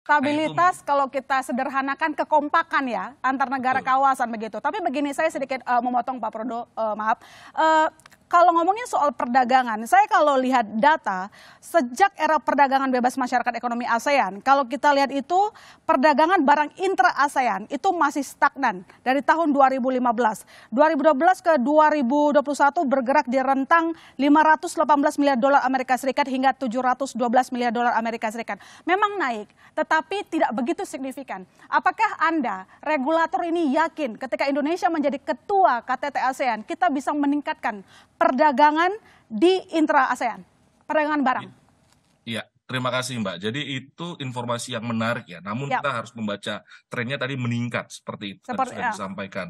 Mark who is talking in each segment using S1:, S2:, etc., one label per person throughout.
S1: Nah, itu
S2: Stabilitas kalau kita sederhanakan kekompakan ya antar negara
S1: betul.
S2: kawasan begitu. Tapi begini saya sedikit memotong Pak Prodo, maaf. Kalau ngomongin soal perdagangan, saya kalau lihat data sejak era perdagangan bebas masyarakat ekonomi ASEAN, kalau kita lihat itu perdagangan barang intra ASEAN itu masih stagnan dari tahun 2015. 2012 ke 2021 bergerak di rentang 518 miliar dolar Amerika Serikat hingga 712 miliar dolar Amerika Serikat. Memang naik, tetapi tidak begitu signifikan. Apakah Anda, regulator ini yakin ketika Indonesia menjadi ketua KTT ASEAN, kita bisa meningkatkan perdagangan di intra ASEAN, perdagangan barang?
S1: Iya, terima kasih Mbak. Jadi itu informasi yang menarik ya. Namun
S2: Ya,
S1: kita harus membaca trennya tadi meningkat seperti itu tadi
S2: seperti
S1: sudah disampaikan.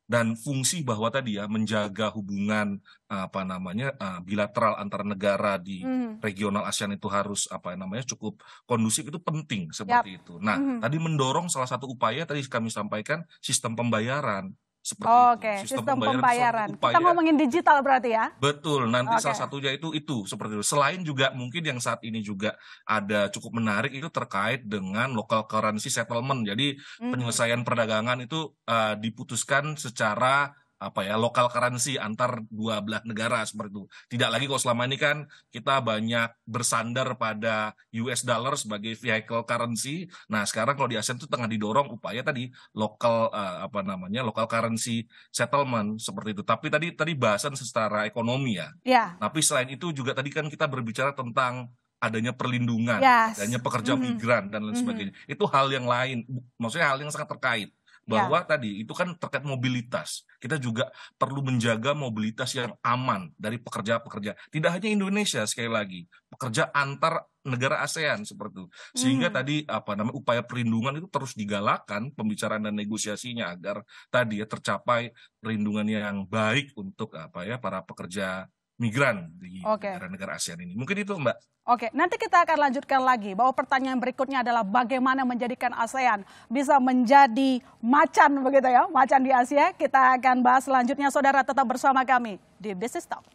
S1: Dan fungsi bahwa tadi ya menjaga hubungan apa namanya bilateral antar negara di regional ASEAN itu harus apa namanya cukup kondusif itu penting
S2: ya.
S1: seperti itu. Nah, tadi mendorong salah satu upaya tadi kami sampaikan sistem pembayaran seperti itu.
S2: Oke,
S1: Sistem
S2: sistem
S1: pembayaran itu suatu
S2: pembayaran. Kita
S1: upaya.
S2: ngomongin digital berarti ya?
S1: Betul, nanti
S2: Oke.
S1: salah satunya itu seperti itu. Selain juga mungkin yang saat ini juga ada cukup menarik itu terkait dengan local currency settlement. Jadi penyelesaian perdagangan itu diputuskan secara apa ya local currency antar dua belah negara seperti itu. Tidak lagi kalau selama ini kan kita banyak bersandar pada US dollar sebagai vehicle currency. Nah, sekarang kalau di ASEAN itu tengah didorong upaya tadi local apa namanya local currency settlement seperti itu. Tapi tadi bahasan secara ekonomi ya.
S2: Ya,
S1: Tapi selain itu juga tadi kan kita berbicara tentang adanya perlindungan,
S2: yes.
S1: adanya pekerja migran dan lain sebagainya. Itu hal yang lain, maksudnya hal yang sangat terkait.
S2: Ya,
S1: Bahwa tadi itu kan terkait mobilitas. Kita juga perlu menjaga mobilitas yang aman dari pekerja-pekerja. Tidak hanya Indonesia sekali lagi, pekerja antar negara ASEAN seperti itu. Sehingga tadi apa namanya upaya perlindungan itu terus digalakan pembicaraan dan negosiasinya agar tadi ya tercapai perlindungan yang baik untuk apa ya para pekerja migran di
S2: oke.
S1: negara-negara ASEAN ini. Mungkin itu Mbak.
S2: Oke, nanti kita akan lanjutkan lagi bahwa pertanyaan berikutnya adalah bagaimana menjadikan ASEAN bisa menjadi macan begitu ya, macan di Asia. Kita akan bahas selanjutnya, saudara tetap bersama kami di Business Talk.